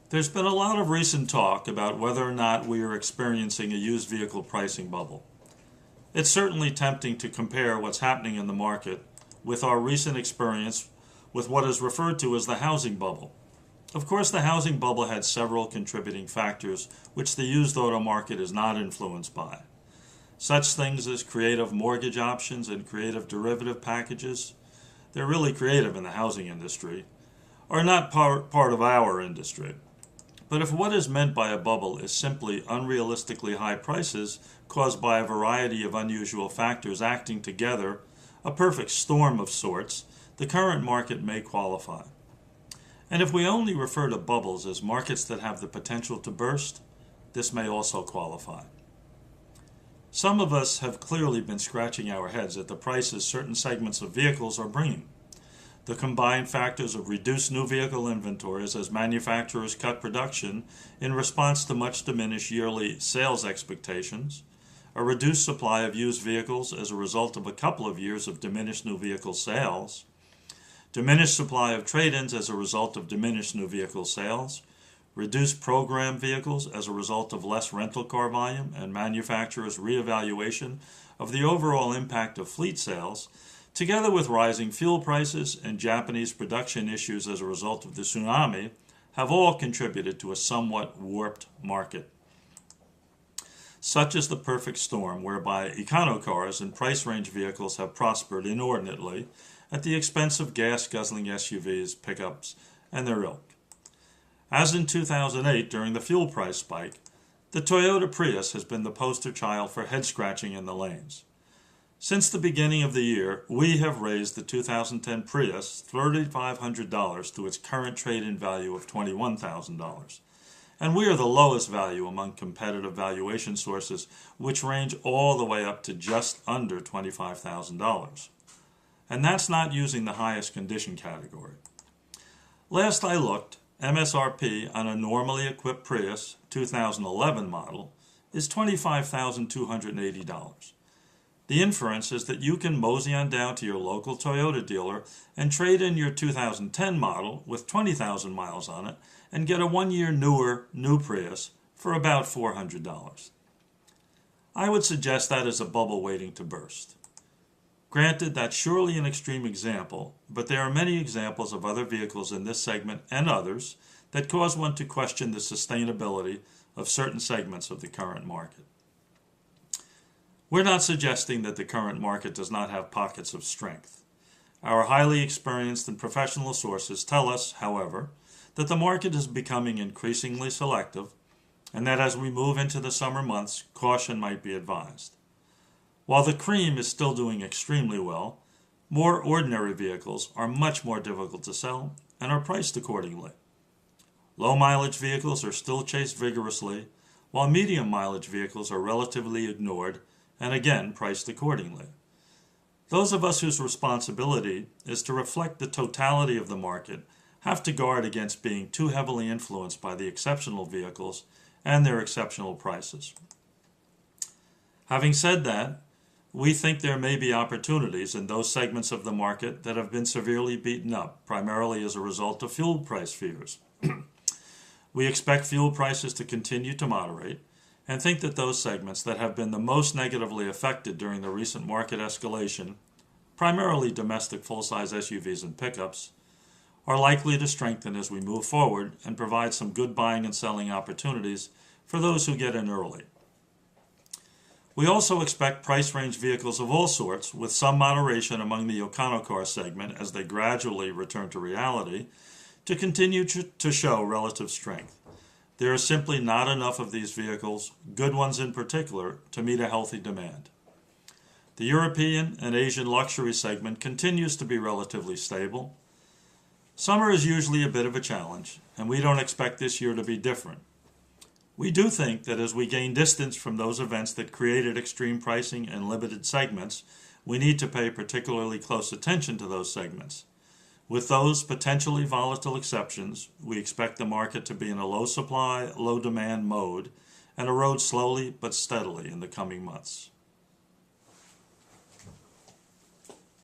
There's been a lot of recent talk about whether or not we are experiencing a used vehicle pricing bubble. It's certainly tempting to compare what's happening in the market with our recent experience with what is referred to as the housing bubble. Of course, the housing bubble had several contributing factors which the used auto market is not influenced by. Such things as creative mortgage options and creative derivative packages, they're really creative in the housing industry, are not part of our industry. But if what is meant by a bubble is simply unrealistically high prices caused by a variety of unusual factors acting together, a perfect storm of sorts, the current market may qualify. And if we only refer to bubbles as markets that have the potential to burst, this may also qualify. Some of us have clearly been scratching our heads at the prices certain segments of vehicles are bringing. The combined factors of reduced new vehicle inventories as manufacturers cut production in response to much diminished yearly sales expectations, a reduced supply of used vehicles as a result of a couple of years of diminished new vehicle sales, diminished supply of trade-ins as a result of diminished new vehicle sales, reduced program vehicles as a result of less rental car volume and manufacturers' reevaluation of the overall impact of fleet sales, together with rising fuel prices and Japanese production issues as a result of the tsunami, have all contributed to a somewhat warped market. Such is the perfect storm whereby econo cars and price range vehicles have prospered inordinately at the expense of gas-guzzling SUVs, pickups, and their ilk. As in 2008 during the fuel price spike, the Toyota Prius has been the poster child for head-scratching in the lanes. Since the beginning of the year, we have raised the 2010 Prius $3,500 to its current trade-in value of $21,000. And we are the lowest value among competitive valuation sources, which range all the way up to just under $25,000. And that's not using the highest condition category. Last I looked, MSRP on a normally equipped Prius 2011 model is $25,280. The inference is that you can mosey on down to your local Toyota dealer and trade in your 2010 model with 20,000 miles on it and get a 1-year newer new Prius for about $400. I would suggest that is a bubble waiting to burst. Granted, that's surely an extreme example, but there are many examples of other vehicles in this segment and others that cause one to question the sustainability of certain segments of the current market. We're not suggesting that the current market does not have pockets of strength. Our highly experienced and professional sources tell us, however, that the market is becoming increasingly selective and that as we move into the summer months, caution might be advised. While the cream is still doing extremely well, more ordinary vehicles are much more difficult to sell and are priced accordingly. Low mileage vehicles are still chased vigorously, while medium mileage vehicles are relatively ignored and again priced accordingly. Those of us whose responsibility is to reflect the totality of the market have to guard against being too heavily influenced by the exceptional vehicles and their exceptional prices. Having said that, we think there may be opportunities in those segments of the market that have been severely beaten up, primarily as a result of fuel price fears. We expect fuel prices to continue to moderate, and think that those segments that have been the most negatively affected during the recent market escalation, primarily domestic full-size SUVs and pickups, are likely to strengthen as we move forward and provide some good buying and selling opportunities for those who get in early. We also expect price range vehicles of all sorts, with some moderation among the econo car segment as they gradually return to reality, to continue to show relative strength. There is simply not enough of these vehicles, good ones in particular, to meet a healthy demand. The European and Asian luxury segment continues to be relatively stable. Summer is usually a bit of a challenge, and we don't expect this year to be different. We do think that as we gain distance from those events that created extreme pricing and limited segments, we need to pay particularly close attention to those segments. With those potentially volatile exceptions, we expect the market to be in a low supply, low demand mode and erode slowly but steadily in the coming months.